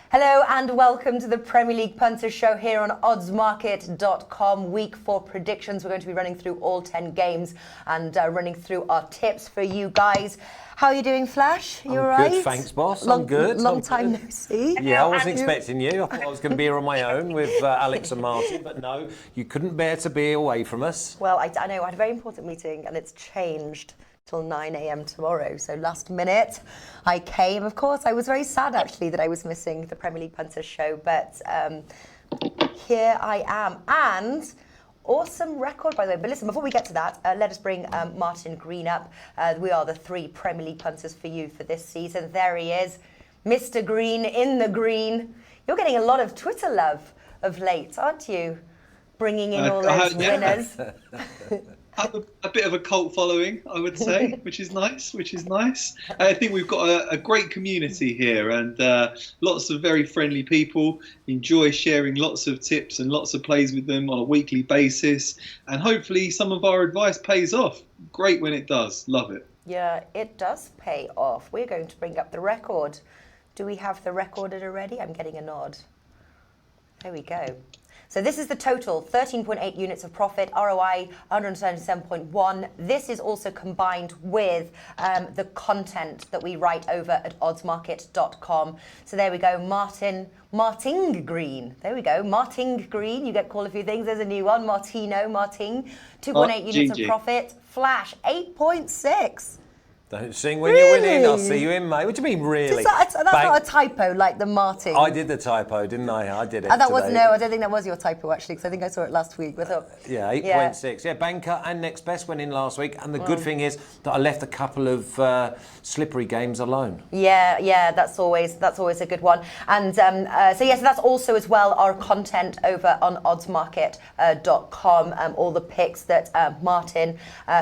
Hello and welcome to the Premier League Punter Show here on oddsmarket.com. Week 4 predictions. We're going to be running through all 10 games and running through our tips for you guys. How are you doing, Flash? You all right? Good, thanks, boss. I'm good. Long time no see. Yeah, I wasn't expecting you. I thought I was going to be here on my own with Alex and Martin, but no, you couldn't bear to be away from us. Well, I know. I had a very important meeting and it's changed till 9 a.m. tomorrow. So last minute I came. Of course, I was very sad actually that I was missing the Premier League Punters show, but here I am. And awesome record, by the way. But listen, before we get to that, let us bring Martin Green up. We are the 3 Premier League punters for you for this season. There he is, Mr. Green in the green. You're getting a lot of Twitter love of late, aren't you? Bringing in all those winners. A bit of a cult following, I would say, which is nice. I think we've got a great community here and lots of very friendly people. Enjoy sharing lots of tips and lots of plays with them on a weekly basis. And hopefully some of our advice pays off. Great when it does. Love it. Yeah, it does pay off. We're going to bring up the record. Do we have the record already? I'm getting a nod. There we go. So this is the total, 13.8 units of profit, ROI 177.1. This is also combined with the content that we write over at oddsmarket.com. So there we go, Martin Green. There we go, Martin Green. You get called a few things. There's a new one, Martin. 2.8 units of profit. Flash, 8.6. Don't sing when you're winning. I'll see you in May. What do you mean, really? That's not a typo, like the Martin. I did the typo, didn't I? I did it. I don't think that was your typo actually, because I think I saw it last week. Yeah, 8.6. Yeah, Banker and Next Best went in last week, and the good thing is that I left a couple of slippery games alone. Yeah, that's always a good one. And so that's also as well our content over on oddsmarket.com. All the picks that Martin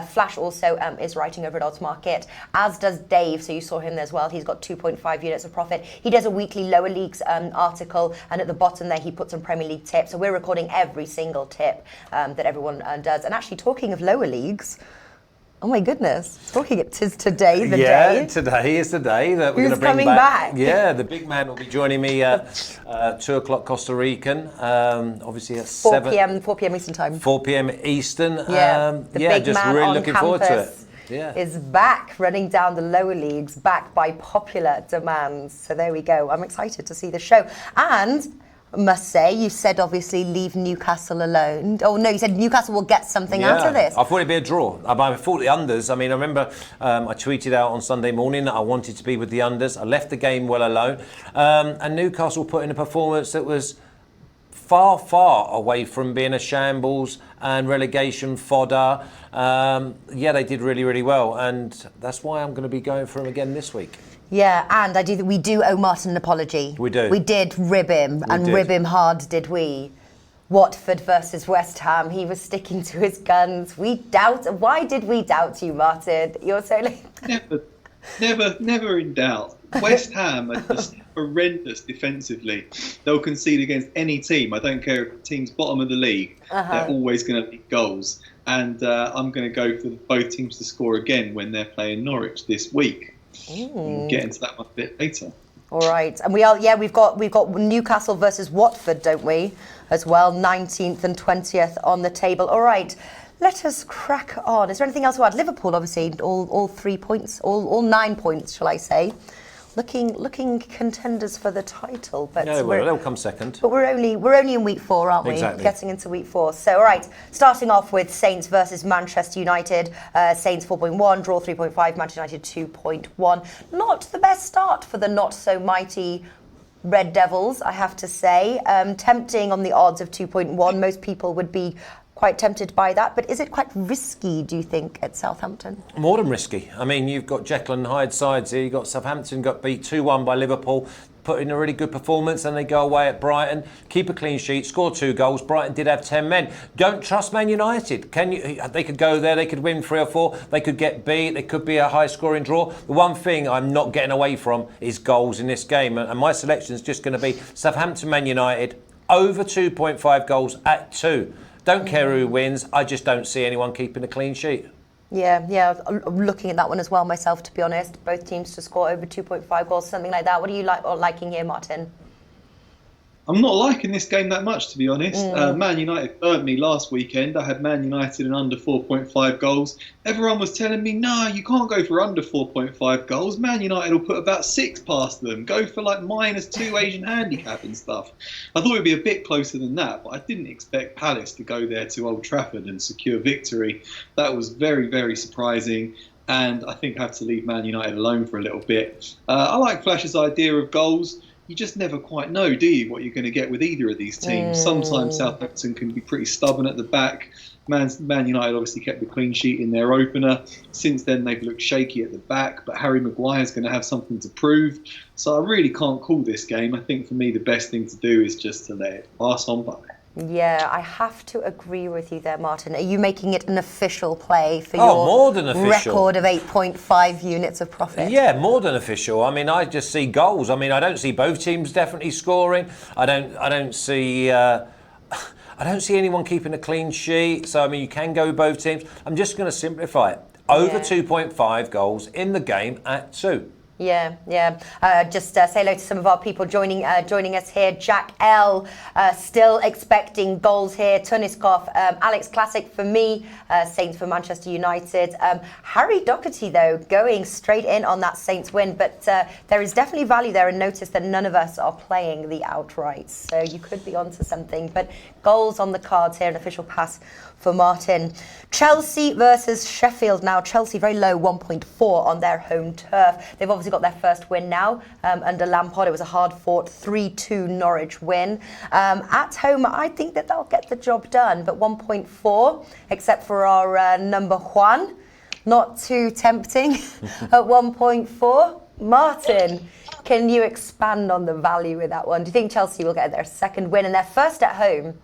Flash also is writing over at Oddsmarket. As does Dave, so you saw him as well. He's got 2.5 units of profit. He does a weekly lower leagues article, and at the bottom there he puts some Premier League tips. So we're recording every single tip that everyone does. And actually, talking of lower leagues, oh my goodness, it is today the day. Yeah, today is the day that we're going to bring coming back. Yeah, the big man will be joining me at 2 o'clock Costa Rican, obviously at 4 p.m. Eastern time. 4 p.m. Eastern. The big just man really on looking campus forward to it. Yeah. Is back running down the lower leagues, backed by popular demands. So there we go. I'm excited to see the show. And I must say, you said obviously leave Newcastle alone. Oh no, you said Newcastle will get something out of this. I thought it'd be a draw. I thought the unders. I mean, I remember I tweeted out on Sunday morning that I wanted to be with the unders. I left the game well alone. And Newcastle put in a performance that was far away from being a shambles and relegation fodder. They did really well, and that's why I'm going to be going for him again this week. Yeah, and we do owe Martin an apology. We do. We did rib him, rib him hard, did we? Watford versus West Ham. He was sticking to his guns. Why did we doubt you, Martin? You're so late. Never in doubt. West Ham are just horrendous defensively. They'll concede against any team. I don't care if the team's bottom of the league. They're always going to leak goals. And I'm going to go for both teams to score again when they're playing Norwich this week. We'll get into that one a bit later. All right, and we've got Newcastle versus Watford, don't we? As well, 19th and 20th on the table. All right. Let us crack on. Is there anything else to add? Liverpool, obviously, all 3 points, all 9 points, shall I say? Looking contenders for the title, but they'll come second. But we're only in week 4, aren't we? Exactly. Getting into week 4. So, all right, starting off with Saints versus Manchester United. Saints 4.1, draw 3.5, Manchester United 2.1. Not the best start for the not so mighty Red Devils, I have to say. Tempting on the odds of 2.1. Most people would be quite tempted by that, but is it quite risky, do you think, at Southampton? More than risky. I mean, you've got Jekyll and Hyde sides here. You've got Southampton got beat 2-1 by Liverpool, put in a really good performance, and they go away at Brighton, keep a clean sheet, score 2 goals. Brighton did have 10 men. Don't trust Man United. They could go there, they could win 3 or 4, they could get beat, they could be a high-scoring draw. The one thing I'm not getting away from is goals in this game, and my selection is just going to be Southampton, Man United, over 2.5 goals at 2. Don't care who wins. I just don't see anyone keeping a clean sheet. Yeah. I'm looking at that one as well myself, to be honest. Both teams to score over 2.5 goals, something like that. What are you liking here, Martin? I'm not liking this game that much, to be honest. Man United burnt me last weekend. I had Man United and under 4.5 goals. Everyone was telling me, no, you can't go for under 4.5 goals. Man United will put about 6 past them. Go for like -2 Asian handicap and stuff. I thought it would be a bit closer than that, but I didn't expect Palace to go there to Old Trafford and secure victory. That was very, very surprising. And I think I have to leave Man United alone for a little bit. I like Flash's idea of goals. You just never quite know, do you, what you're going to get with either of these teams. Sometimes Southampton can be pretty stubborn at the back. Man United obviously kept the clean sheet in their opener. Since then, they've looked shaky at the back, but Harry Maguire's going to have something to prove. So I really can't call this game. I think for me, the best thing to do is just to let it pass on by. Yeah, I have to agree with you there, Martin. Are you making it an official play for more than your official record of 8.5 units of profit? Yeah, more than official. I mean, I just see goals. I mean, I don't see both teams definitely scoring. I don't see anyone keeping a clean sheet. So I mean, you can go with both teams. I'm just going to simplify it. Over 2.5 goals in the game at 2. Yeah. Just say hello to some of our people joining us here. Jack L, still expecting goals here. Tuniskov, Alex Classic for me, Saints for Manchester United. Harry Doherty, though, going straight in on that Saints win. But there is definitely value there, and notice that none of us are playing the outrights. So you could be onto something. But goals on the cards here, an official pass for Martin. Chelsea versus Sheffield now. Chelsea very low, 1.4 on their home turf. They've obviously got their first win now under Lampard. It was a hard-fought 3-2 Norwich win. At home, I think that they'll get the job done, but 1.4, except for our number Juan. Not too tempting at 1.4. Martin, can you expand on the value with that one? Do you think Chelsea will get their second win and their first at home?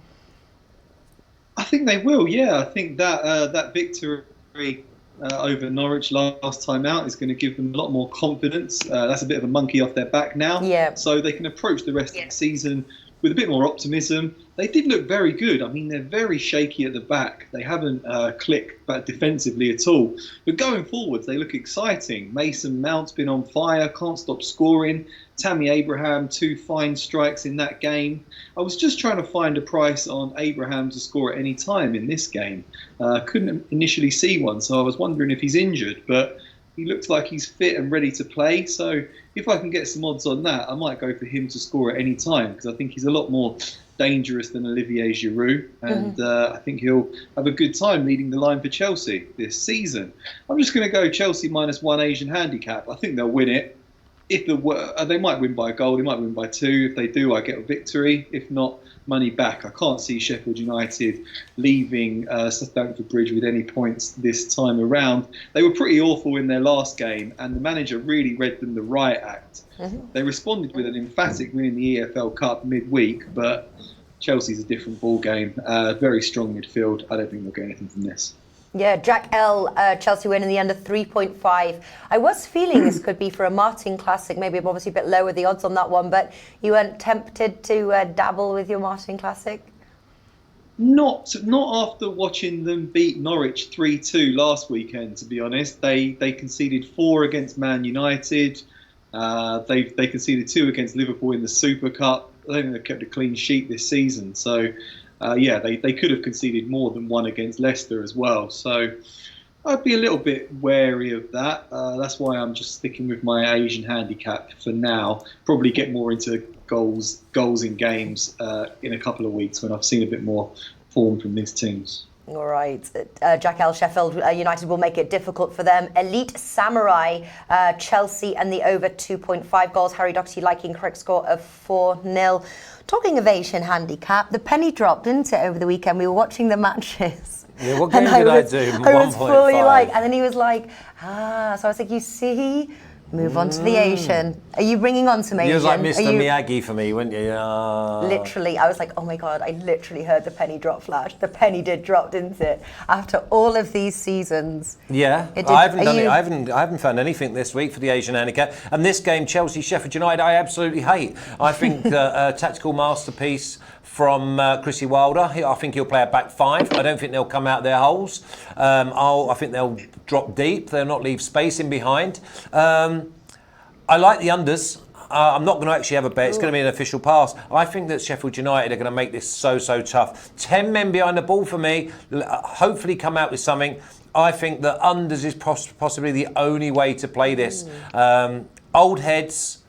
I think they will, yeah. I think that victory over Norwich last time out is going to give them a lot more confidence. That's a bit of a monkey off their back now. Yeah. So they can approach the rest of the season with a bit more optimism. They did look very good. I mean, they're very shaky at the back. They haven't clicked back defensively at all. But going forwards, they look exciting. Mason Mount's been on fire, can't stop scoring. Tammy Abraham, 2 fine strikes in that game. I was just trying to find a price on Abraham to score at any time in this game. Couldn't initially see one, so I was wondering if he's injured. But he looks like he's fit and ready to play. So if I can get some odds on that, I might go for him to score at any time, because I think he's a lot more dangerous than Olivier Giroud, and I think he'll have a good time leading the line for Chelsea this season. I'm just going to go Chelsea -1 Asian handicap. I think they'll win it. If they might win by a goal, they might win by 2. If they do, I get a victory. If not, money back. I can't see Sheffield United leaving Stamford Bridge with any points this time around. They were pretty awful in their last game, and the manager really read them the riot act. They responded with an emphatic win in the EFL Cup midweek, but Chelsea's a different ball game. Very strong midfield. I don't think they'll get anything from this. Yeah, Jack L, Chelsea win in the under 3.5. I was feeling this could be for a Martin Classic, maybe obviously a bit lower the odds on that one, but you weren't tempted to dabble with your Martin Classic? Not after watching them beat Norwich 3-2 last weekend, to be honest. They conceded 4 against Man United. They conceded 2 against Liverpool in the Super Cup. I don't think they've kept a clean sheet this season. So, they could have conceded more than 1 against Leicester as well. So I'd be a little bit wary of that. That's why I'm just sticking with my Asian handicap for now. Probably get more into goals in games in a couple of weeks when I've seen a bit more form from these teams. All right. Jack L. Sheffield United will make it difficult for them. Elite Samurai, Chelsea and the over 2.5 goals. Harry Doherty liking correct score of 4-0. Talking of Asian handicap, the penny dropped, didn't it, over the weekend? We were watching the matches. Yeah, what game did I do? I was fully like, and then he was like, so I was like, you see? Move on to the Asian. Are you bringing on some Asian? You was like Mr. Miyagi for me, weren't you? Literally, I was like, oh my God, I literally heard the penny drop flash. The penny did drop, didn't it? After all of these seasons. Yeah, I haven't done it. I haven't found anything this week for the Asian handicap. And this game, Chelsea-Sheffield United, I absolutely hate. I think a tactical masterpiece from Chrissy Wilder. I think he'll play a back 5. I don't think they'll come out their holes. I think they'll drop deep. They'll not leave space in behind. I like the unders. I'm not going to actually have a bet. It's going to be an official pass. I think that Sheffield United are going to make this so tough. 10 men behind the ball for me. Hopefully come out with something. I think that unders is possibly the only way to play this. Old heads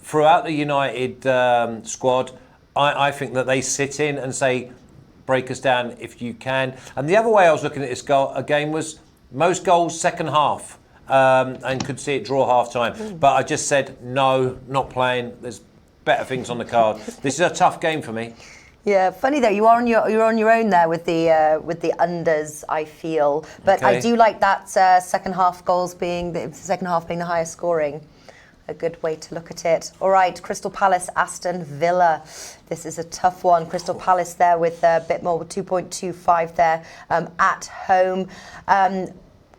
throughout the United squad, I think that they sit in and say, break us down if you can. And the other way I was looking at this game was most goals second half. And could see it draw half time. But I just said, no, not playing. There's better things on the card. This is a tough game for me. Yeah, funny though. You're on your own there with the unders. I feel, but Okay. I do like that second half being the highest scoring. A good way to look at it. All right, Crystal Palace, Aston Villa. This is a tough one. Crystal Palace there with a bit more, with 2.25 there at home.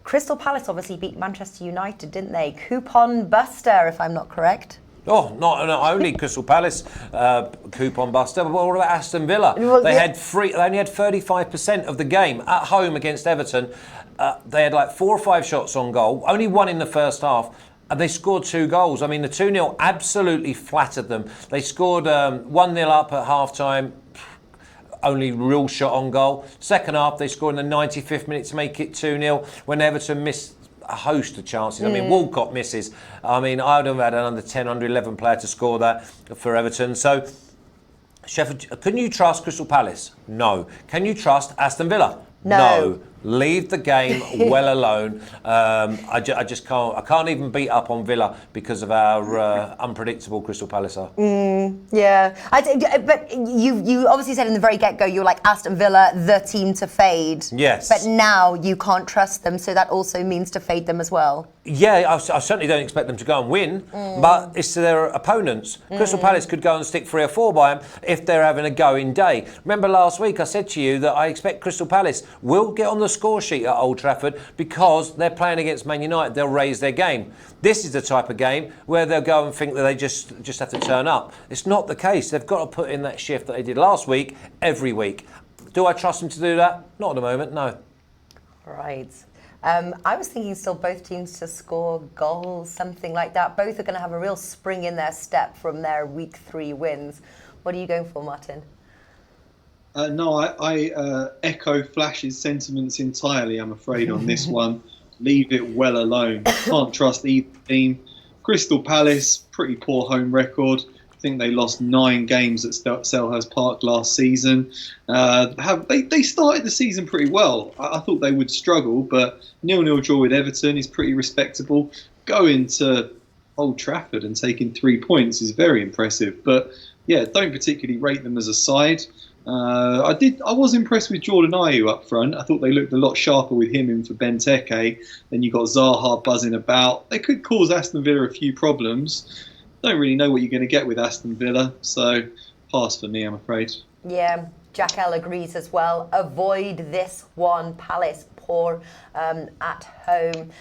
Crystal Palace obviously beat Manchester United, didn't they? Coupon buster, if I'm not correct. Oh, not only Crystal Palace coupon buster, but what about Aston Villa? Well, They yeah. they only had 35% of the game at home against Everton. They had like 4 or 5 shots on goal, only one in the first half, and they scored 2 goals. I mean, the 2-0 absolutely flattered them. They scored 1-0 up at half-time. Only real shot on goal. Second half, they scored in the 95th minute to make it 2-0 when Everton missed a host of chances. I mean, Walcott misses. I mean, I would have had an under 10, under 11 player to score that for Everton. So, Sheffield, can you trust Crystal Palace? No. Can you trust Aston Villa? No. Leave the game well alone. I just can't. I can't even beat up on Villa because of how unpredictable Crystal Palace are. Yeah, but you obviously said in the very get-go you're like Aston Villa, the team to fade. Yes. But now you can't trust them, so that also means to fade them as well. Yeah, I certainly don't expect them to go and win, but it's to their opponents. Crystal Palace could go and stick 3 or 4 by them if they're having a going day. Remember last week I said to you that I expect Crystal Palace will get on the score sheet at Old Trafford because they're playing against Man United. They'll raise their game. This is the type of game where they'll go and think that they just have to turn up. It's not the case. They've got to put in that shift that they did last week, every week. Do I trust them to do that? Not at the moment, no. Right. I was thinking still both teams to score goals, something like that. Both are going to have a real spring in their step from their week 3 wins. What are you going for, Martin? No, I echo Flash's sentiments entirely, I'm afraid, on this one. Leave it well alone. Can't trust either team. Crystal Palace, pretty poor home record. I think they lost 9 games at Selhurst Park last season. They started the season pretty well. I thought they would struggle, but 0-0 draw with Everton is pretty respectable. Going to Old Trafford and taking 3 points is very impressive. But yeah, don't particularly rate them as a side. I was impressed with Jordan Ayew up front. I thought they looked a lot sharper with him in for Benteke. Then you got Zaha buzzing about. They could cause Aston Villa a few problems. Don't really know what you're going to get with Aston Villa, so pass for me, I'm afraid. Yeah, Jack L agrees as well. Avoid this one. Palace poor at home.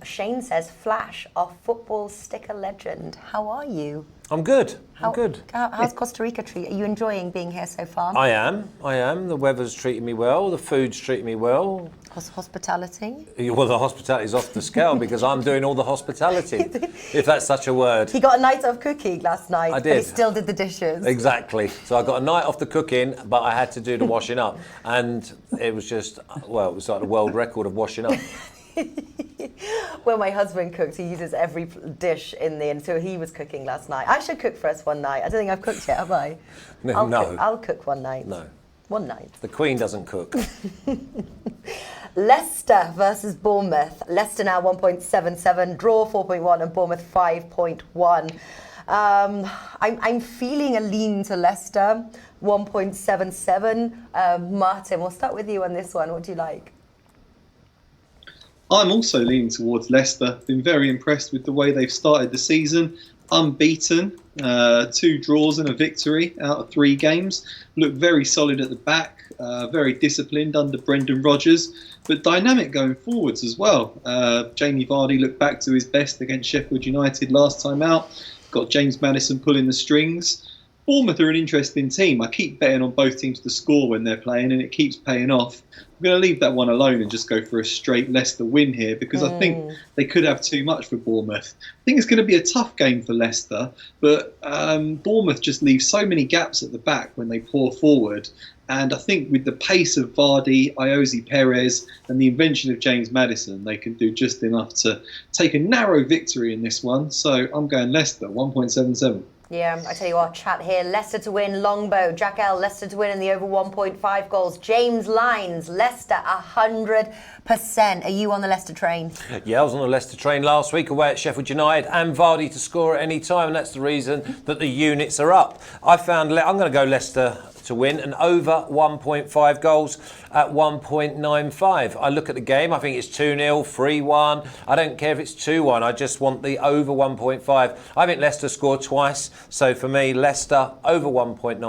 Shane says, Flash, our football sticker legend. How are you? I'm good. I'm good. How's Costa Rica treat? Are you enjoying being here so far? I am. The weather's treating me well. The food's treating me well. Hospitality? Well, the hospitality's off the scale because I'm doing all the hospitality, if that's such a word. He got a night of cooking last night, I but he did. still did the dishes. Exactly. So I got a night off the cooking, but I had to do the washing up. And it was just, well, it was like the world record of washing up. When my husband cooks, he uses every dish in the, and so he was cooking last night. I should cook for us one night. I don't think I've cooked yet, have I? No. I'll cook one night. No. One night. The Queen doesn't cook. Leicester versus Bournemouth. Leicester now 1.77, draw 4.1, and Bournemouth 5.1. I'm feeling a lean to Leicester, 1.77. Martin, we'll start with you on this one. What do you like? I'm also leaning towards Leicester. Been very impressed with the way they've started the season. Unbeaten, 2 draws and a victory out of 3 games. Look very solid at the back, very disciplined under Brendan Rodgers, but dynamic going forwards as well. Jamie Vardy looked back to his best against Sheffield United last time out. Got James Maddison pulling the strings. Bournemouth are an interesting team. I keep betting on both teams to score when they're playing, and it keeps paying off. I'm going to leave that one alone and just go for a straight Leicester win here because I think they could have too much for Bournemouth. I think it's going to be a tough game for Leicester, but Bournemouth just leave so many gaps at the back when they pour forward. And I think with the pace of Vardy, Iosi Perez, and the invention of James Maddison, they can do just enough to take a narrow victory in this one. So I'm going Leicester, 1.77. Yeah, I tell you what, chat here. Leicester to win, Longbow. Jack L, Leicester to win in the over 1.5 goals. James Lines, Leicester 100%. Are you on the Leicester train? Yeah, I was on the Leicester train last week away at Sheffield United, and Vardy to score at any time, and that's the reason that the units are up. I'm going to go Leicester to win and over 1.5 goals at 1.95. I look at the game, I think it's 2-0, 3-1. I don't care if it's 2-1, I just want the over 1.5. I think Leicester scored twice, so for me, Leicester over 1.5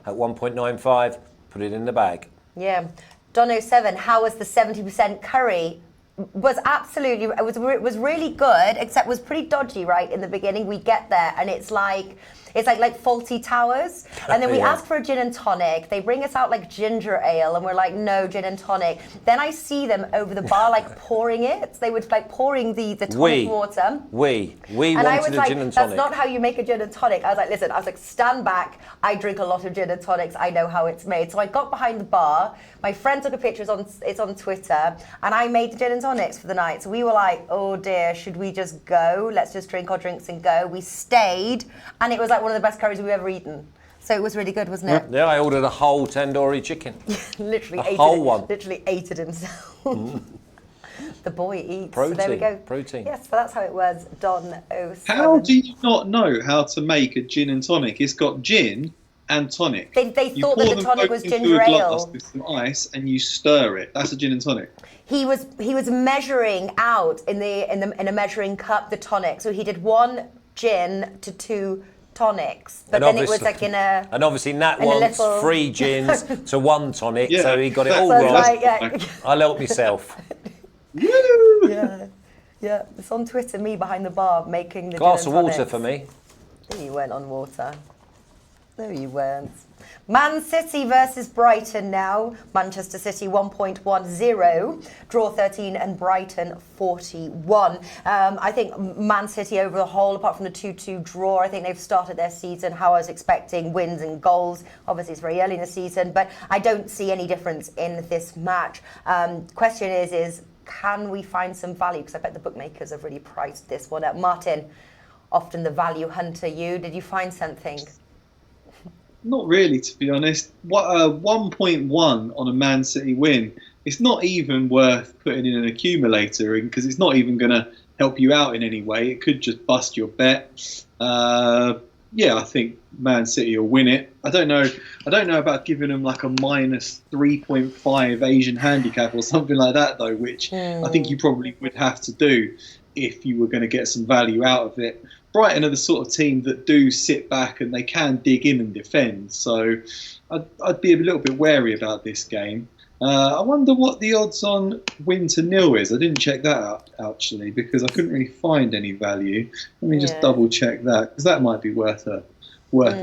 at 1.95. Put it in the bag. Yeah. Don07, how was the 70% curry? Was absolutely, it was really good, except was pretty dodgy right in the beginning. We get there and it's like faulty towers, and then we ask for a gin and tonic. They bring us out like ginger ale, and we're like, no, gin and tonic. Then I see them over the bar like pouring it. They were like pouring the tonic water. We and wanted I was a like, gin and tonic. that's not how you make a gin and tonic. I was like, listen, stand back. I drink a lot of gin and tonics. I know how it's made. So I got behind the bar. My friend took a picture. It's on Twitter, and I made the gin and tonics for the night. So we were like, oh dear, should we just go? Let's just drink our drinks and go. We stayed, and it was like one of the best curries we've ever eaten. So it was really good, wasn't it? Yeah, I ordered a whole tandoori chicken. Literally ate it himself. The boy eats. Protein. So there we go. Protein. Yes, so that's how it was. Don 07. How do you not know how to make a gin and tonic? It's got gin and tonic. They thought that the tonic was ginger a glass ale with some ice, and you stir it. That's a gin and tonic. He was measuring out in a measuring cup the tonic. So he did 1 gin to 2 tonics, but then it was like in a. And obviously Nat wants 3 gins to 1 tonic, so he got it all so wrong. like, I'll help myself. Yeah. It's on Twitter. Me behind the bar making the Glass gin of and water tonics. for me. No, you weren't on water. No, you weren't. Man City versus Brighton now. Manchester City 1.10, draw 13 and Brighton 41. I think Man City over the whole, apart from the 2-2 draw, I think they've started their season how I was expecting, wins and goals. Obviously, it's very early in the season, but I don't see any difference in this match. Question is can we find some value? Because I bet the bookmakers have really priced this one up. Martin, often the value hunter, did you find something? Not really, to be honest. 1.1 on a Man City win. It's not even worth putting in an accumulator because it's not even going to help you out in any way. It could just bust your bet. I think Man City will win it. I don't know about giving them like a minus 3.5 Asian handicap or something like that though, which I think you probably would have to do if you were going to get some value out of it. Brighton are the sort of team that do sit back and they can dig in and defend. So I'd be a little bit wary about this game. I wonder what the odds on win to nil is. I didn't check that out actually because I couldn't really find any value. Let me just double check that because that might be worth a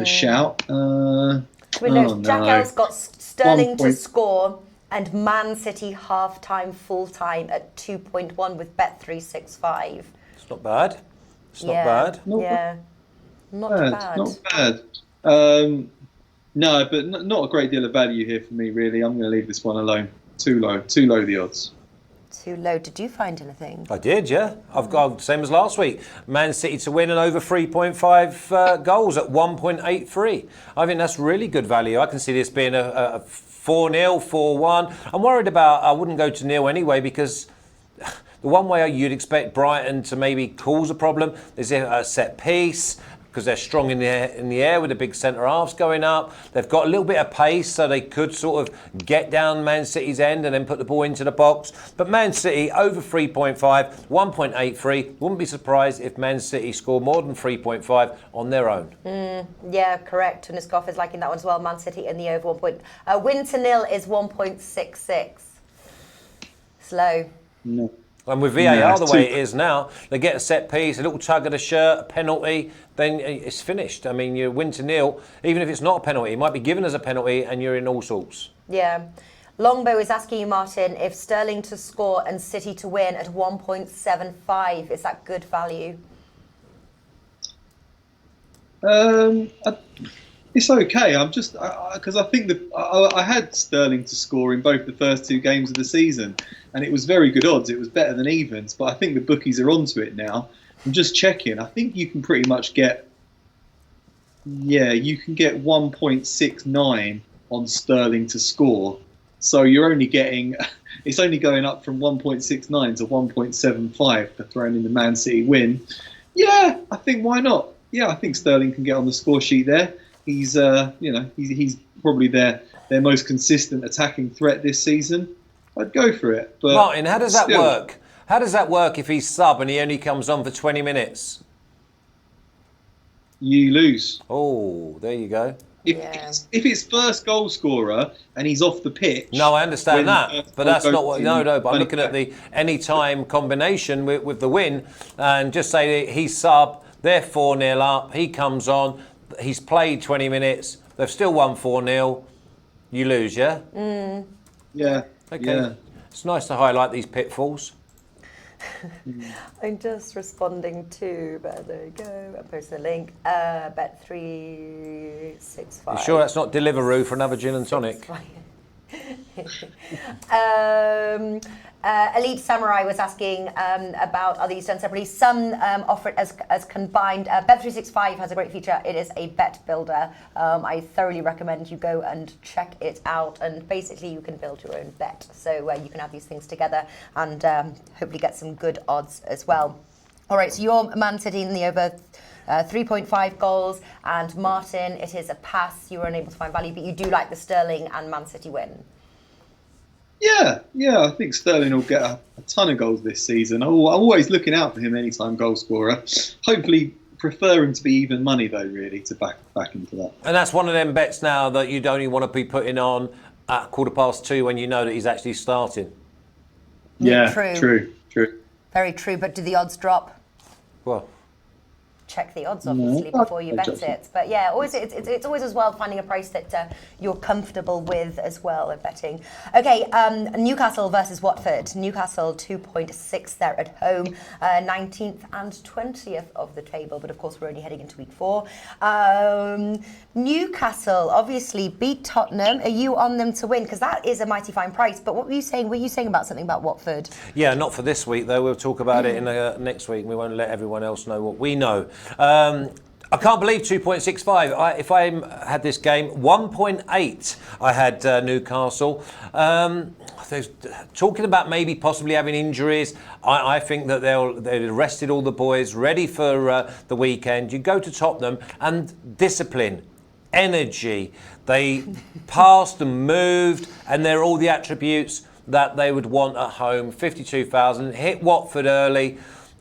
shout. Jack L's got Sterling to score and Man City half-time, full-time at 2.1 with Bet365. It's not bad. It's not bad. Not bad. Not bad. No, but not a great deal of value here for me, really. I'm going to leave this one alone. Too low the odds. Too low. Did you find anything? I did, yeah. I've got same as last week. Man City to win and over 3.5 goals at 1.83. I think that's really good value. I can see this being a 4-0, 4-1. I'm worried about. I wouldn't go to nil anyway because. The one way you'd expect Brighton to maybe cause a problem is a set piece because they're strong in the air with the big centre halves going up. They've got a little bit of pace, so they could sort of get down Man City's end and then put the ball into the box. But Man City over 3.5, 1.83. Wouldn't be surprised if Man City score more than 3.5 on their own. Yeah, correct. And Niskoff is liking that one as well. Man City in the over 1. Win to nil is 1.66. Slow. No. And with VAR No, the way it is now, they get a set piece, a little tug of the shirt, a penalty, then it's finished. I mean, you win to nil, even if it's not a penalty. It might be given as a penalty and you're in all sorts. Yeah. Longbow is asking you, Martin, if Sterling to score and City to win at 1.75, is that good value? It's okay. I'm just because I think I had Sterling to score in both the first 2 games of the season, and it was very good odds. It was better than evens, but I think the bookies are onto it now. I'm just checking. I think you can pretty much get, you can get 1.69 on Sterling to score. So you're only getting, it's only going up from 1.69 to 1.75 for throwing in the Man City win. Yeah, I think why not? Yeah, I think Sterling can get on the score sheet there. He's, he's probably their most consistent attacking threat this season. I'd go for it. But Martin, how does that work? How does that work if he's sub and he only comes on for 20 minutes? You lose. Oh, there you go. If it's first goal scorer and he's off the pitch. No, I understand that, but that's not what. No, but I'm looking at the any-time combination with the win, and just say that he's sub, they're 4-0 up, he comes on, he's played 20 minutes, they've still won 4-0, you lose, yeah? Yeah. Okay. Yeah. It's nice to highlight these pitfalls. I'm just responding to, but there you go, I'm posting a link, Bet365. You sure that's not Deliveroo for another gin and tonic? Elite Samurai was asking about are these done separately. Some offer it as combined. Bet365 has a great feature. It is a bet builder. I thoroughly recommend you go and check it out. And basically, you can build your own bet. So you can have these things together and hopefully get some good odds as well. All right, so your Man City in the over 3.5 goals, and Martin, it is a pass. You were unable to find value, but you do like the Sterling and Man City win. Yeah, I think Sterling will get a ton of goals this season. I'm always looking out for him anytime goal scorer. Hopefully prefer him to be even money though, really, to back into that. And that's one of them bets now that you'd only want to be putting on at 2:15 when you know that he's actually starting. Yeah, true. True. Very true, but do the odds drop? Well, Check the odds, obviously, before you bet it. But yeah, always it's always as well finding a price that you're comfortable with as well at betting. Okay, Newcastle versus Watford. Newcastle 2.6 there at home, 19th and 20th of the table. But of course, we're only heading into week 4. Newcastle obviously beat Tottenham. Are you on them to win? Because that is a mighty fine price. But what were you saying? Were you saying about something about Watford? yeah, not for this week though. We'll talk about it in next week. We won't let everyone else know what we know. I can't believe 2.65. If I had this game, 1.8 I had Newcastle. Talking about maybe possibly having injuries, I think that they've arrested all the boys, ready for the weekend. You go to Tottenham and discipline, energy. They passed and moved, and they're all the attributes that they would want at home. 52,000, hit Watford early.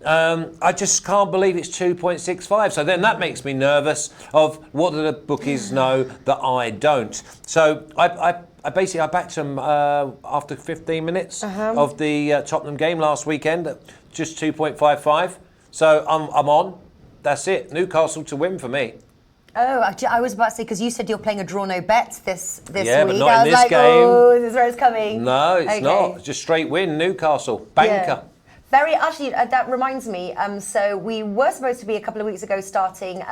I just can't believe it's 2.65. So then that makes me nervous of what do the bookies know that I don't. So I backed them after 15 minutes of the Tottenham game last weekend at just 2.55. So I'm on. That's it. Newcastle to win for me. Oh, I was about to say, because you said you're playing a draw no bets this week. Yeah, but not I in was this like, game. oh, this is where it's coming. No, it's Okay. not. It's just straight win, Newcastle. Banker. Yeah. Very, actually, that reminds me, so we were supposed to be a couple of weeks ago starting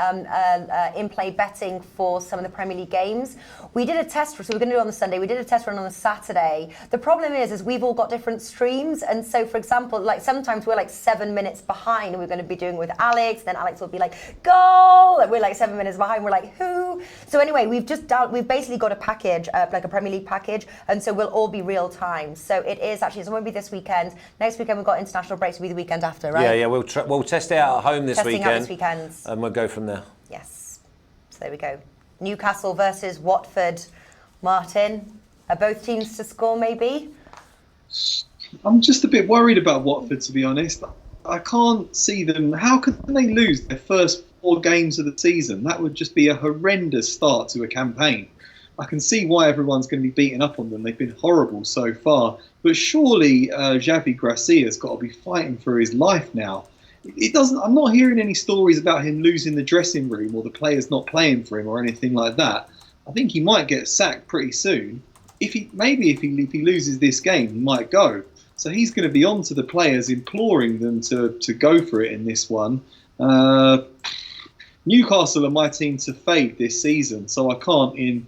in-play betting for some of the Premier League games. We did a test, so we were going to do it on the Sunday, we did a test run on a Saturday. The problem is we've all got different streams, and so, for example, like sometimes we're like 7 minutes behind, and we're going to be doing with Alex, then Alex will be like, goal, and we're like 7 minutes behind, we're like, who? So anyway, we've basically got a package, like a Premier League package, and so we'll all be real time. So it is actually, so it won't be this weekend. Next weekend we've got international breaks, will be the weekend after, right? Yeah, we'll test it out at home this Testing weekend. out this weekend. And we'll go from there. Yes. So there we go. Newcastle versus Watford. Martin, are both teams to score maybe? I'm just a bit worried about Watford, to be honest. I can't see them. How can they lose their first 4 games of the season? That would just be a horrendous start to a campaign. I can see why everyone's going to be beating up on them. They've been horrible so far. But surely Xavi Gracia's got to be fighting for his life now. It doesn't. I'm not hearing any stories about him losing the dressing room or the players not playing for him or anything like that. I think he might get sacked pretty soon. If he loses this game, he might go. So he's going to be on to the players, imploring them to go for it in this one. Newcastle are my team to fade this season, so I can't, in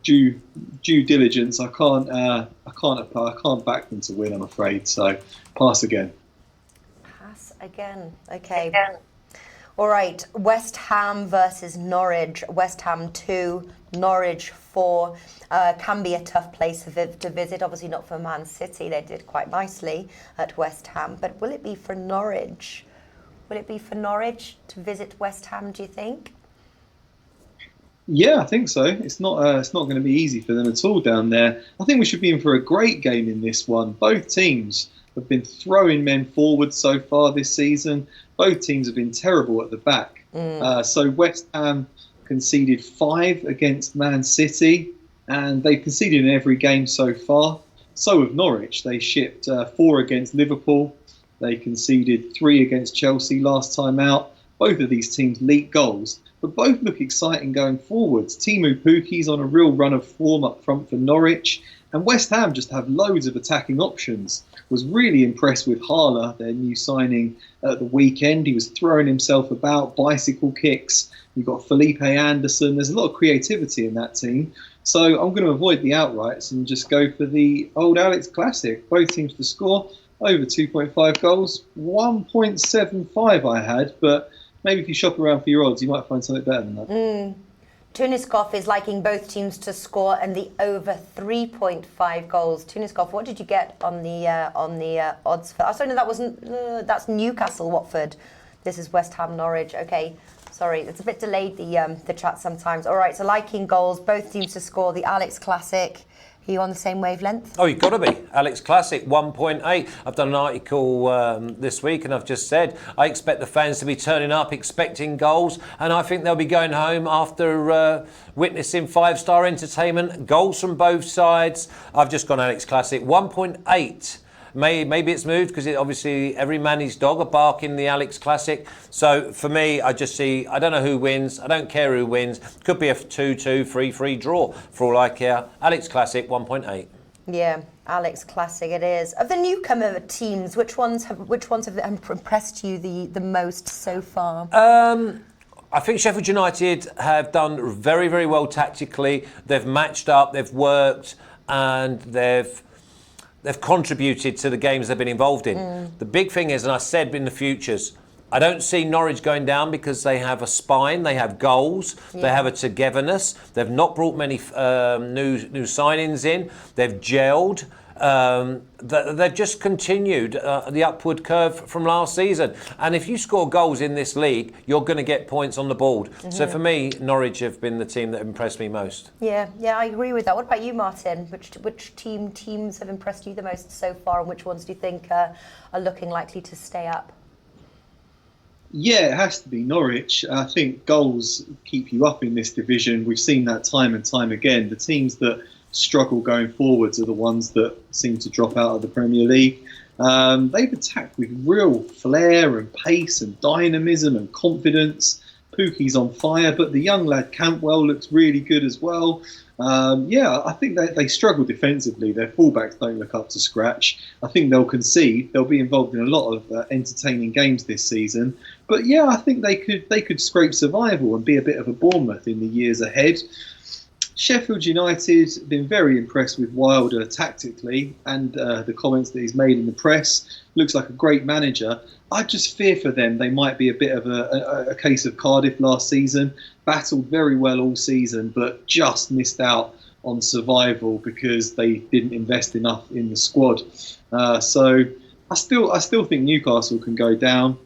due diligence, I can't back them to win. I'm afraid. So pass again. Pass again. Okay. All right. West Ham versus Norwich. West Ham 2, Norwich 4. Can be a tough place to visit. Obviously not for Man City. They did quite nicely at West Ham. But will it be for Norwich? Will it be for Norwich to visit West Ham, do you think? Yeah, I think so. It's not going to be easy for them at all down there. I think we should be in for a great game in this one. Both teams have been throwing men forward so far this season. Both teams have been terrible at the back. So West Ham conceded 5 against Man City, and they've conceded in every game so far. So have Norwich. They shipped 4 against Liverpool. They conceded 3 against Chelsea last time out. Both of these teams leak goals, but both look exciting going forwards. Teemu Pukki's on a real run of form up front for Norwich, and West Ham just have loads of attacking options. Was really impressed with Harler, their new signing at the weekend. He was throwing himself about, bicycle kicks. You've got Felipe Anderson. There's a lot of creativity in that team. So I'm going to avoid the outrights and just go for the old Alex Classic. Both teams to score over 2.5 goals. 1.75 I had, but maybe if you shop around for your odds, you might find something better than that. Tuniskov is liking both teams to score and the over 3.5 goals. Tuniskov, what did you get on the odds for? Oh, sorry, no, that wasn't. That's Newcastle Watford. This is West Ham Norwich. Okay, sorry, it's a bit delayed the chat sometimes. All right, so liking goals, both teams to score. The Alex Classic. Are you on the same wavelength? Oh, you've got to be. Alex Classic, 1.8. I've done an article this week and I've just said I expect the fans to be turning up, expecting goals, and I think they'll be going home after witnessing 5-star entertainment, goals from both sides. I've just gone Alex Classic, 1.8. Maybe it's moved because obviously every man his dog are barking the Alex Classic. So for me, I just see, I don't know who wins. I don't care who wins. Could be a 2-2, 3-3 draw for all I care. Alex Classic, 1.8. Yeah, Alex Classic it is. Of the newcomer teams, which ones have impressed you the most so far? I think Sheffield United have done very, very well tactically. They've matched up, they've worked, and they've contributed to the games they've been involved in. The big thing is, and I said in the futures, I don't see Norwich going down because they have a spine, they have goals, they have a togetherness. They've not brought many new signings in. They've gelled. They've just continued the upward curve from last season. And if you score goals in this league, you're going to get points on the board. So for me, Norwich have been the team that impressed me most. Yeah, I agree with that. What about you, Martin? Which teams have impressed you the most so far, and which ones do you think are looking likely to stay up? Yeah, it has to be Norwich. I think goals keep you up in this division. We've seen that time and time again. The teams that struggle going forwards are the ones that seem to drop out of the Premier League. They've attacked with real flair and pace and dynamism and confidence. Pukki's on fire, but the young lad Campbell looks really good as well. I think they struggle defensively. Their fullbacks don't look up to scratch. I think they'll concede. They'll be involved in a lot of entertaining games this season. But yeah, I think they could scrape survival and be a bit of a Bournemouth in the years ahead. Sheffield United have been very impressed with Wilder tactically, and the comments that he's made in the press. Looks like a great manager. I just fear for them they might be a bit of a case of Cardiff last season. Battled very well all season, but just missed out on survival because they didn't invest enough in the squad. So I still think Newcastle can go down.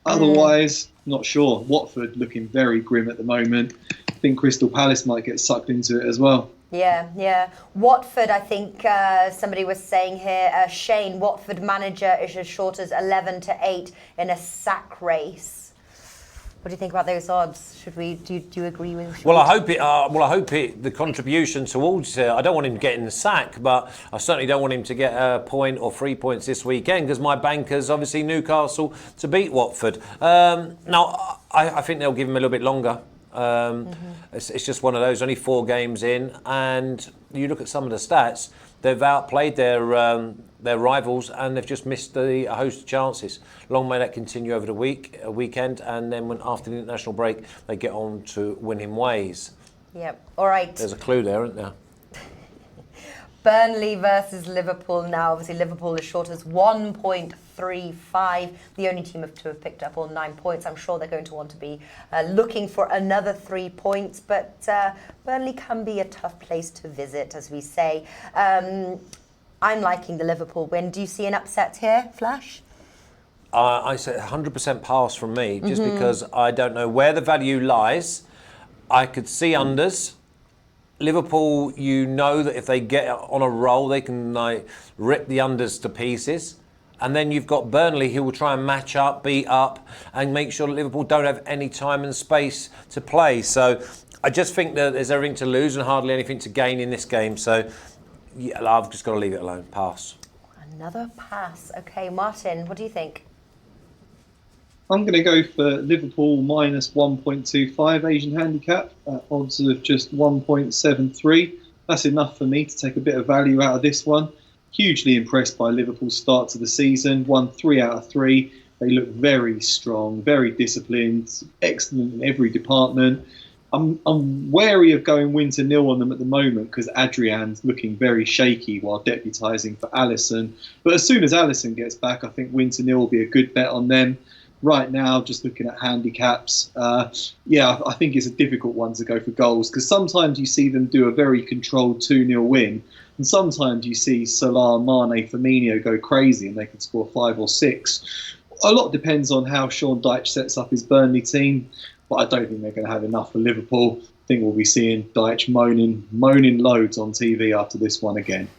Otherwise, not sure. Watford looking very grim at the moment. I think Crystal Palace might get sucked into it as well. Yeah. Watford, I think somebody was saying here, Shane, Watford manager is as short as 11 to 8 in a sack race. What do you think about those odds? Should we? Do you agree with? Well, I hope it. Well, I hope it. The contribution towards. I don't want him getting the sack, but I certainly don't want him to get a point or 3 points this weekend because my banker's obviously Newcastle to beat Watford. Now, I think they'll give him a little bit longer. It's just one of those. Only 4 games in, and you look at some of the stats. They've outplayed their rivals, and they've just missed a host of chances. Long may that continue over the weekend, and then after the international break, they get on to winning ways. Yep. All right. There's a clue there, isn't there? Burnley versus Liverpool now. Obviously, Liverpool is short as 1.35. The only team to have picked up all 9 points. I'm sure they're going to want to be looking for another 3 points. But Burnley can be a tough place to visit, as we say. I'm liking the Liverpool win. Do you see an upset here, Flash? I say 100% pass from me, just because I don't know where the value lies. I could see unders. Liverpool, you know that if they get on a roll, they can rip the unders to pieces. And then you've got Burnley, who will try and match up, beat up, and make sure that Liverpool don't have any time and space to play. So I just think that there's everything to lose and hardly anything to gain in this game. So yeah, I've just got to leave it alone. Pass. Another pass. Okay, Martin, what do you think? I'm going to go for Liverpool minus 1.25 Asian handicap at odds of just 1.73. That's enough for me to take a bit of value out of this one. Hugely impressed by Liverpool's start to the season. Won 3 out of 3. They look very strong, very disciplined, excellent in every department. I'm wary of going 1-0 on them at the moment because Adrian's looking very shaky while deputising for Alisson. But as soon as Alisson gets back, I think 1-0 will be a good bet on them. Right now, just looking at handicaps, I think it's a difficult one to go for goals because sometimes you see them do a very controlled 2-0 win, and sometimes you see Salah, Mane, Firmino go crazy and they can score 5 or 6. A lot depends on how Sean Dyche sets up his Burnley team, but I don't think they're going to have enough for Liverpool. I think we'll be seeing Dyche moaning loads on TV after this one again.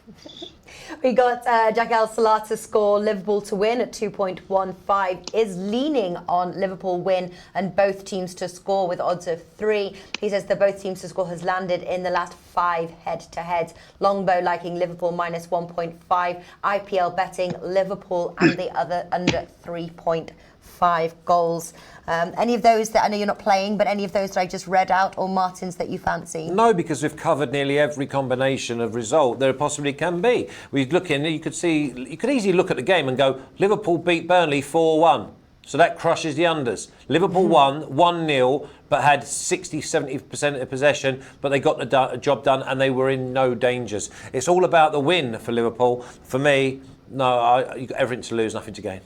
We got Jack El Salah to score, Liverpool to win at 2.15. Is leaning on Liverpool win and both teams to score with odds of 3. He says the both teams to score has landed in the last 5 head-to-heads. Longbow liking Liverpool minus 1.5. IPL betting Liverpool and the other under 3.5 goals. Any of those that I know you're not playing, but any of those that I just read out, or Martin's that you fancy? No, because we've covered nearly every combination of result there possibly can be. We look in, you could easily look at the game and go, Liverpool beat Burnley 4-1. So that crushes the unders. Liverpool won 1-0, but had 60-70% of possession, but they got the job done and they were in no dangers. It's all about the win for Liverpool. For me, no, you've got everything to lose, nothing to gain.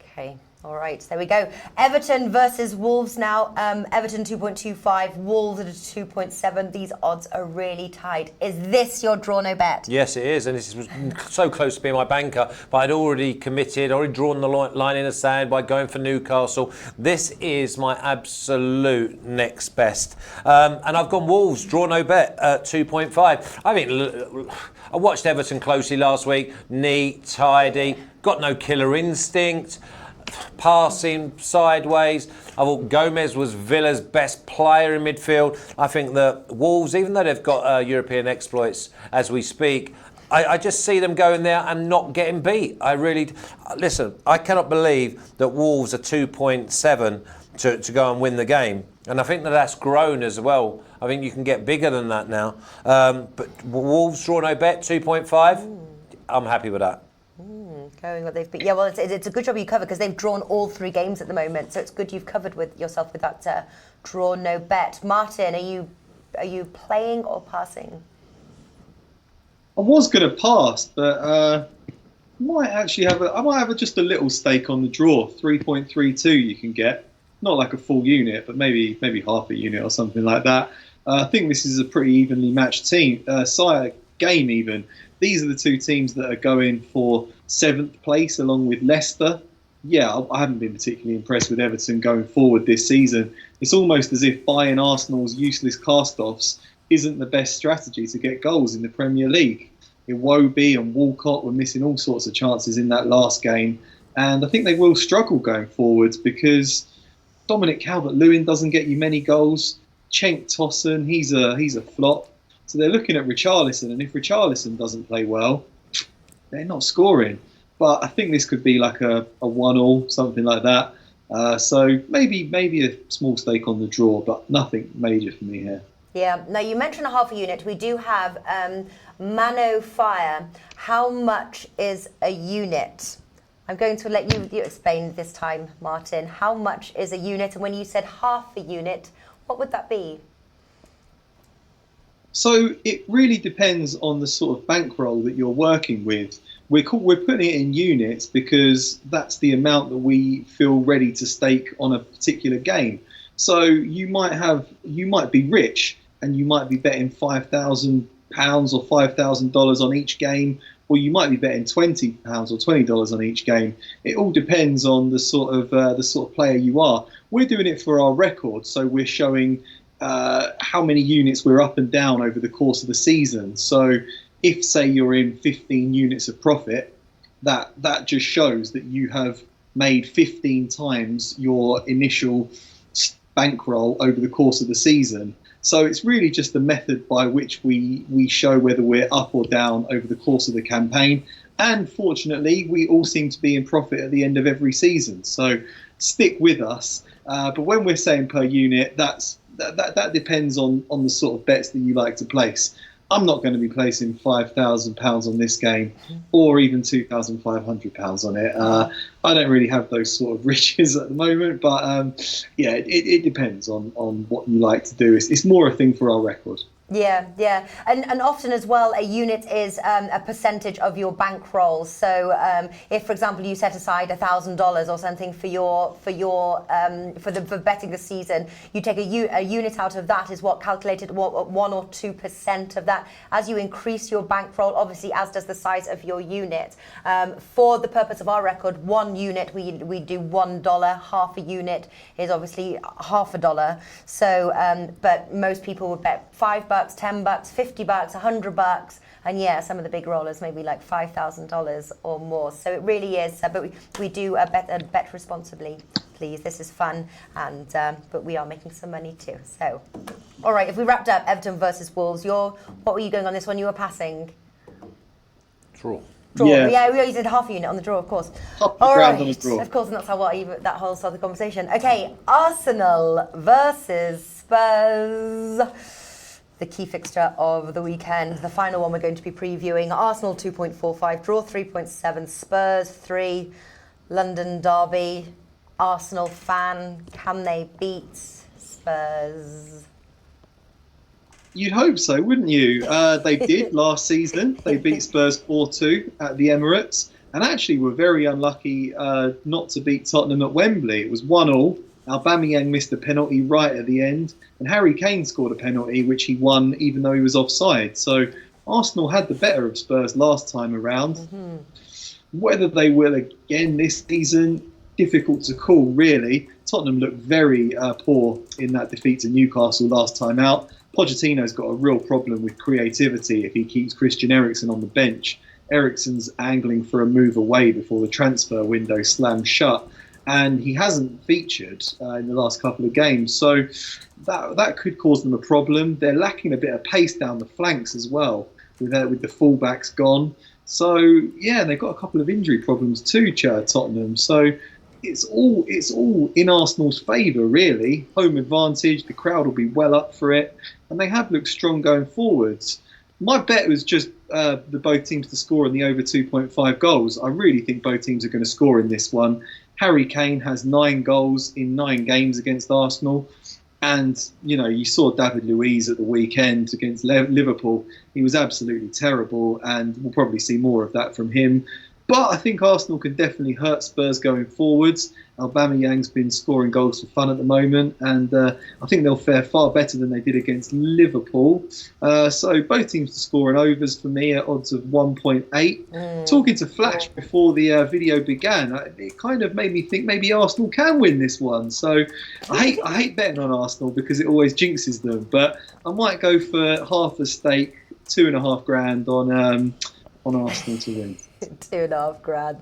Okay. All right, there we go. Everton versus Wolves now. Everton 2.25, Wolves at a 2.7. These odds are really tight. Is this your draw no bet? Yes, it is, and this was so close to being my banker, but I'd already committed, already drawn the line in the sand by going for Newcastle. This is my absolute next best. And I've gone Wolves, draw no bet at 2.5. I mean, I watched Everton closely last week. Neat, tidy, got no killer instinct. Passing sideways. I thought Gomez was Villa's best player in midfield. I think that Wolves, even though they've got European exploits as we speak, I just see them going there and not getting beat. Listen, I cannot believe that Wolves are 2.7 to go and win the game. And I think that's grown as well. I think you can get bigger than that now. But Wolves draw no bet, 2.5. I'm happy with that. Going what they've been. Yeah, well, it's a good job you covered because they've drawn all 3 games at the moment. So it's good you've covered with yourself with that draw no bet. Martin, are you playing or passing? I was going to pass, but I might have just a little stake on the draw. 3.32 you can get, not like a full unit, but maybe half a unit or something like that. I think this is a pretty evenly matched game even. These are the 2 teams that are going for 7th place along with Leicester. Yeah, I haven't been particularly impressed with Everton going forward this season. It's almost as if buying Arsenal's useless cast-offs isn't the best strategy to get goals in the Premier League. Iwobi and Walcott were missing all sorts of chances in that last game. And I think they will struggle going forwards because Dominic Calvert-Lewin doesn't get you many goals. Cenk Tosun, he's a flop. So they're looking at Richarlison, and if Richarlison doesn't play well, they're not scoring. But I think this could be like a 1-1, something like that. So maybe a small stake on the draw, but nothing major for me here. Yeah. Now, you mentioned a half a unit. We do have Mano Fire. How much is a unit? I'm going to let you explain this time, Martin. How much is a unit? And when you said half a unit, what would that be? So it really depends on the sort of bankroll that you're working with. We're putting it in units because that's the amount that we feel ready to stake on a particular game. So you might be rich and you might be betting £5,000 or $5,000 on each game, or you might be betting £20 or $20 on each game. It all depends on the sort of player you are. We're doing it for our record, so we're showing how many units we're up and down over the course of the season. So if, say, you're in 15 units of profit, that just shows that you have made 15 times your initial bankroll over the course of the season. So it's really just the method by which we show whether we're up or down over the course of the campaign. And fortunately, we all seem to be in profit at the end of every season. So stick with us. But when we're saying per unit, that depends on the sort of bets that you like to place. I'm not going to be placing £5,000 on this game, or even £2,500 on it. I don't really have those sort of riches at the moment, but yeah, it depends on what you like to do. It's more a thing for our record. Yeah, and often as well, a unit is a percentage of your bankroll. So if, for example, you set aside $1,000 or something for betting the season, you take a unit out of that is what calculated 1 or 2% of that. As you increase your bankroll, obviously, as does the size of your unit. For the purpose of our record, 1 unit we do $1. Half a unit is obviously half a dollar. So, but most people would bet $5, $10, $50, $100, and yeah, some of the big rollers maybe like $5,000 or more. So it really is. But we do bet responsibly, please. This is fun, and but we are making some money too. So, all right. If we wrapped up Everton versus Wolves, what were you going on this one? You were passing. Draw. Yeah, we did half a unit on the draw, of course. All right. On the draw. Of course, and that's how that whole sort of conversation. Okay, Arsenal versus Spurs. The key fixture of the weekend, the final one we're going to be previewing. Arsenal 2.45, draw 3.7, Spurs 3, London derby. Arsenal fan, can they beat Spurs? You'd hope so, wouldn't you? They did last season. They beat Spurs 4-2 at the Emirates, and actually were very unlucky not to beat Tottenham at Wembley. It was 1-1. Aubameyang missed a penalty right at the end, and Harry Kane scored a penalty, which he won even though he was offside. So Arsenal had the better of Spurs last time around. Mm-hmm. Whether they will again this season, difficult to call, really. Tottenham looked very poor in that defeat to Newcastle last time out. Pochettino's got a real problem with creativity if he keeps Christian Eriksen on the bench. Eriksen's angling for a move away before the transfer window slams shut, and he hasn't featured in the last couple of games. So that could cause them a problem. They're lacking a bit of pace down the flanks as well, with the fullbacks gone. So, yeah, they've got a couple of injury problems too, Tottenham. So it's all in Arsenal's favour, really. Home advantage, the crowd will be well up for it, and they have looked strong going forwards. My bet was just both teams to score in the over 2.5 goals. I really think both teams are going to score in this one. Harry Kane has 9 goals in 9 games against Arsenal. And, you saw David Luiz at the weekend against Liverpool. He was absolutely terrible, and we'll probably see more of that from him. But I think Arsenal can definitely hurt Spurs going forwards. Aubameyang's been scoring goals for fun at the moment, and I think they'll fare far better than they did against Liverpool. So both teams to score in overs for me at odds of 1.8. Talking to Flash before the video began, it kind of made me think maybe Arsenal can win this one. So I hate betting on Arsenal because it always jinxes them, but I might go for half a stake, $2,500 on Arsenal to win. 2,500.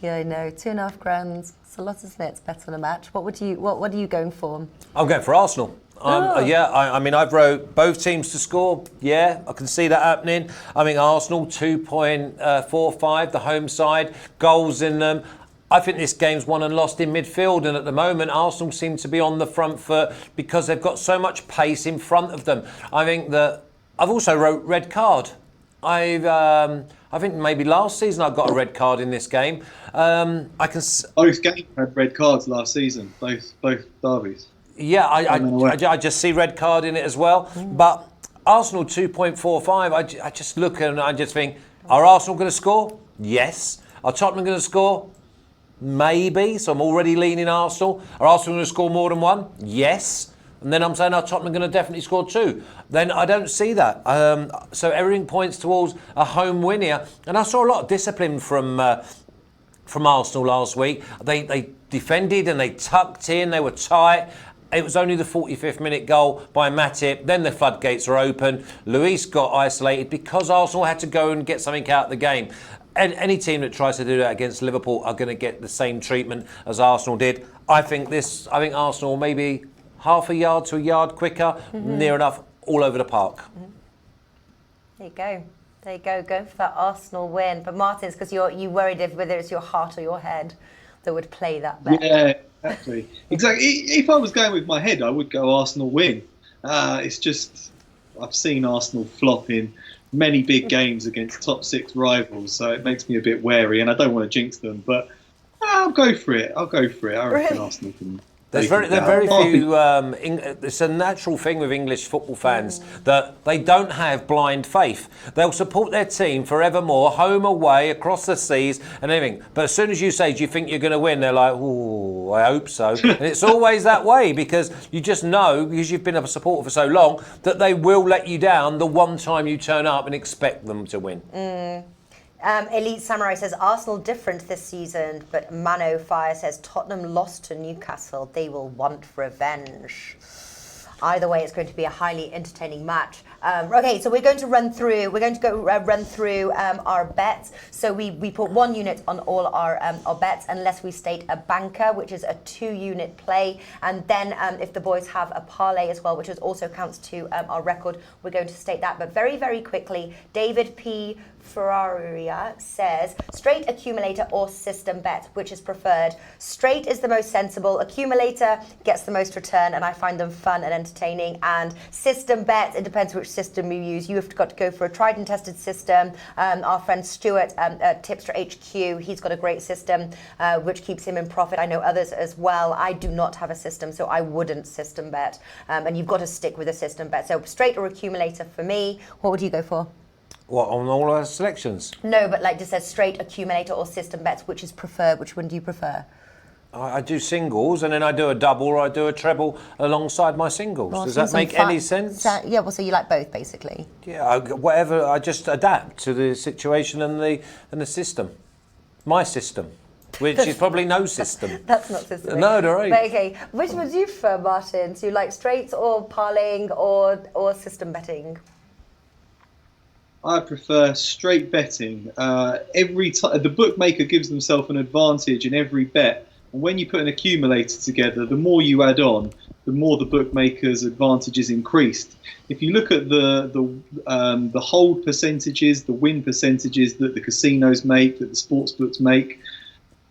Yeah, I know. £2.5 It's a lot, isn't it? It's better than a match. What are you going for? I'm going for Arsenal. I mean, I've wrote both teams to score. Yeah, I can see that happening. I mean, Arsenal 2.45, the home side, goals in them. I think this game's won and lost in midfield, and at the moment, Arsenal seem to be on the front foot because they've got so much pace in front of them. I think that I've also wrote red card. I think maybe last season I got a red card in this game. Both games had red cards last season. Both derbies. Yeah, I just see red card in it as well. But Arsenal 2.45, I just look and I just think, are Arsenal going to score? Yes. Are Tottenham going to score? Maybe. So I'm already leaning Arsenal. Are Arsenal going to score more than one? Yes. And then I'm saying, are Tottenham going to definitely score two? Then I don't see that. So everything points towards a home win here. And I saw a lot of discipline from Arsenal last week. They defended and they tucked in. They were tight. It was only the 45th minute goal by Matip. Then the floodgates were open. Luis got isolated because Arsenal had to go and get something out of the game. And any team that tries to do that against Liverpool are going to get the same treatment as Arsenal did. I think Arsenal maybe half a yard to a yard quicker, near enough, all over the park. There you go. There you go. Go for that Arsenal win. But Martin, it's because you worried whether it's your heart or your head that would play that bet. Yeah, exactly. If I was going with my head, I would go Arsenal win. It's just I've seen Arsenal flop in many big games against top six rivals, so it makes me a bit wary, and I don't want to jinx them. But I'll go for it. I reckon Arsenal can. There are very few. It's a natural thing with English football fans that they don't have blind faith. They'll support their team forevermore, home, away, across the seas, and everything. But as soon as you say, "Do you think you're going to win?" they're like, "Oh, I hope so." And it's always that way because you just know, because you've been a supporter for so long, that they will let you down the one time you turn up and expect them to win. Elite Samurai says Arsenal different this season, but Mano Fire says Tottenham lost to Newcastle. They will want revenge. Either way, it's going to be a highly entertaining match. Okay, so we're going to run through. We're going to run through our bets. So we put 1 unit on all our bets, unless we state a banker, which is a 2-unit play, and then if the boys have a parlay as well, which also counts to our record, we're going to state that. But very, very quickly, David P. Ferraria says straight accumulator or system bet, which is preferred. Straight is the most sensible. Accumulator gets the most return, and I find them fun and entertaining. And system bets, it depends which system you use. You have got to go for a tried and tested system. Our friend Stuart at Tipster HQ, he's got a great system which keeps him in profit. I know others as well. I do not have a system, so I wouldn't system bet. And you've got to stick with a system bet. So straight or accumulator for me. What would you go for? What, on all our selections? No, but like just says straight accumulator or system bets, which is preferred? Which one do you prefer? I do singles, and then I do a double or I do a treble alongside my singles. Well, does that make any sense? Yeah, well, so you like both, basically. Yeah, whatever. I just adapt to the situation and the system. My system, which is probably no system. That's not system. No, there ain't. But okay, which would you prefer, Martin? Do you like straights or parlaying or system betting? I prefer straight betting. Every time the bookmaker gives themselves an advantage in every bet, and when you put an accumulator together, the more you add on, the more the bookmaker's advantage is increased. If you look at the hold percentages, the win percentages that the casinos make, that the sportsbooks make,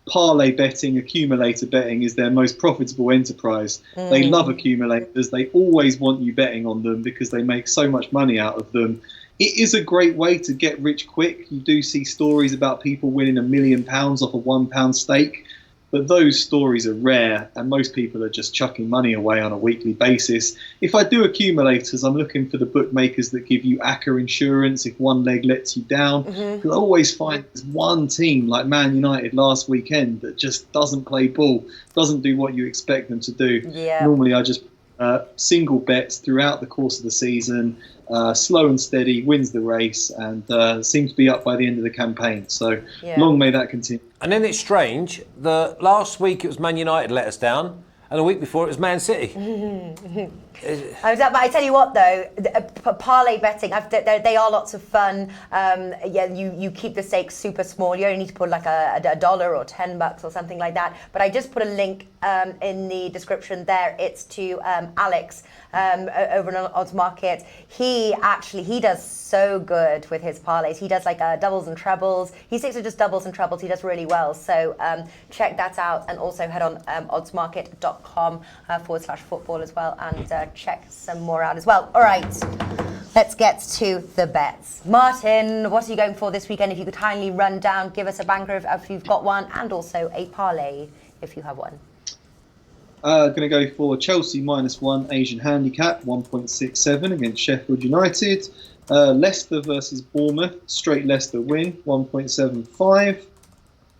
parlay betting, accumulator betting is their most profitable enterprise. They love accumulators. They always want you betting on them because they make so much money out of them. It is a great way to get rich quick. You do see stories about people winning £1 million off a £1 stake, but those stories are rare, and most people are just chucking money away on a weekly basis. If I do accumulators, I'm looking for the bookmakers that give you ACCA insurance if one leg lets you down. Because I always find there's one team like Man United last weekend that just doesn't play ball, doesn't do what you expect them to do. Yeah. Normally I just single bets throughout the course of the season, slow and steady, wins the race, and seems to be up by the end of the campaign. So long may that continue. And then it's strange that last week it was Man United let us down, and the week before it was Man City. But I tell you what, though, parlay betting, they are lots of fun. You keep the stakes super small. You only need to put like a dollar or $10 or something like that. But I just put a link in the description there. It's to Alex over on Odds Market. He does so good with his parlays. He does like doubles and trebles. He sticks to just doubles and trebles. He does really well. So check that out, and also head on oddsmarket.com/football as well, and check some more out as well. All right, let's get to the bets. Martin, what are you going for this weekend? If you could kindly run down, give us a banker if you've got one, and also a parlay if you have one. Going to go for Chelsea -1 Asian handicap, 1.67 against Sheffield United. Leicester versus Bournemouth, straight Leicester win, 1.75.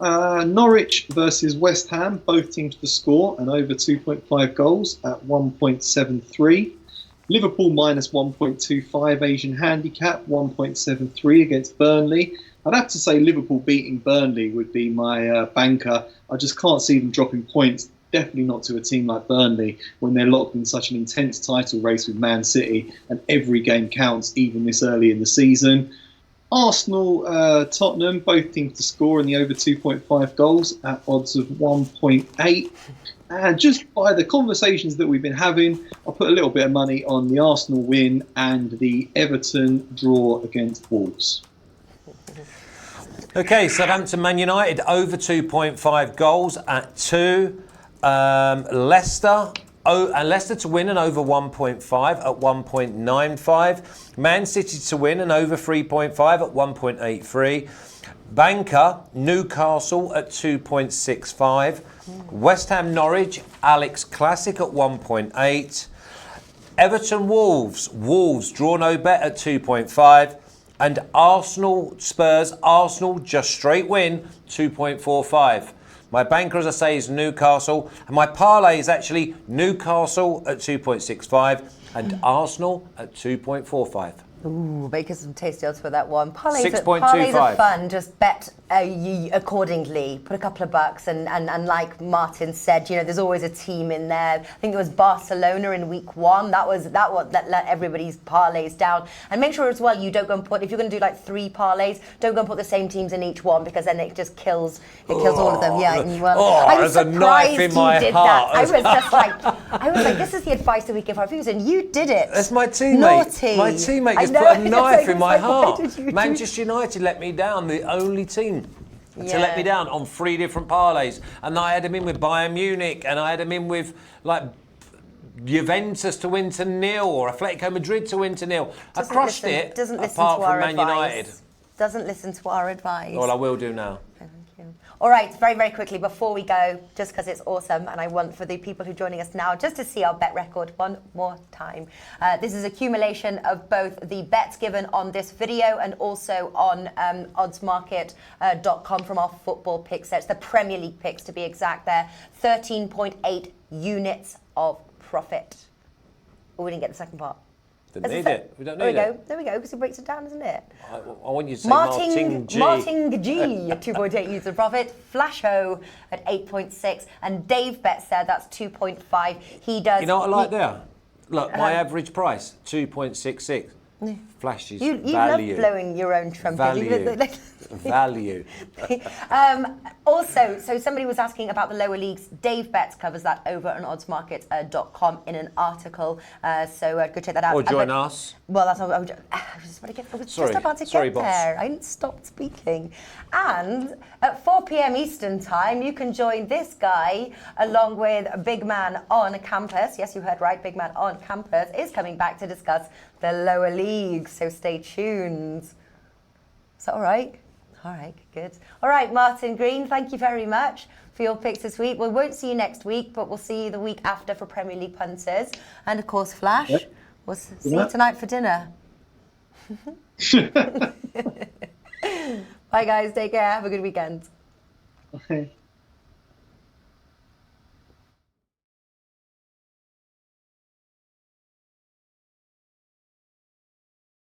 Norwich versus West Ham, both teams to score and over 2.5 goals at 1.73. Liverpool -1.25 Asian handicap, 1.73 against Burnley. I'd have to say Liverpool beating Burnley would be my banker. I just can't see them dropping points. Definitely not to a team like Burnley when they're locked in such an intense title race with Man City, and every game counts, even this early in the season. Arsenal, Tottenham, both teams to score in the over 2.5 goals at odds of 1.8. And just by the conversations that we've been having, I'll put a little bit of money on the Arsenal win and the Everton draw against Wolves. Okay, Southampton Man United over 2.5 goals at 2. Leicester to win and over 1.5 at 1.95. Man City to win and over 3.5 at 1.83. Banker, Newcastle at 2.65. West Ham Norwich, Alex Classic at 1.8. Everton Wolves, draw no bet at 2.5. And Arsenal Spurs, Arsenal just straight win, 2.45. My banker, as I say, is Newcastle. And my parlay is actually Newcastle at 2.65 and Arsenal at 2.45. Ooh, make us some tasty odds for that one. Parlays 6.25. are fun. Just bet accordingly. Put a couple of bucks, and like Martin said, there's always a team in there. I think it was Barcelona in week 1. That let everybody's parlays down. And make sure as well you don't go and put, if you're going to do like 3 parlays, don't go and put the same teams in each one, because then it just kills all of them. Yeah, and I was there's a knife in my heart. I was like, this is the advice that we give our viewers, and you did it. That's my teammate. Naughty. My teammate just put a knife in my heart. Manchester United let me down, the only team to let me down on 3 different parlays. And I had him in with Bayern Munich, and I had him in with like Juventus to win to 0 or Atletico Madrid to win to 0. I crushed it, apart from Man United. Doesn't listen to our advice. Well, I will do now. All right, very, very quickly before we go, just because it's awesome, and I want for the people who are joining us now just to see our bet record one more time. This is accumulation of both the bets given on this video and also on oddsmarket.com from our football picks. That's the Premier League picks to be exact there. 13.8 units of profit. Oh, we didn't get the second part. Didn't need it. We don't need it. There we go, because it breaks it down, isn't it? I want you to say Martin G. Martin G, 2.8 units of profit. Flasho at 8.6. And Dave Bet said that's 2.5. He does... You know what I like there? Look, my average price, 2.66. Flashes you value. love blowing your own trumpet. Value. Also, so somebody was asking about the lower leagues. Dave Betts covers that over on oddsmarket.com in an article. So go check that out. Or join us. Well, that's what I was just about to get there. I didn't stop speaking. And at 4 p.m. Eastern time, you can join this guy along with Big Man on Campus. Yes, you heard right. Big Man on Campus is coming back to discuss the lower leagues. So stay tuned. Is that all right? All right, good. All right, Martin Green, thank you very much for your picks this week. We won't see you next week, but we'll see you the week after for Premier League punters. And of course, Flash, we'll see you tonight for dinner. Bye, guys. Take care. Have a good weekend. Okay.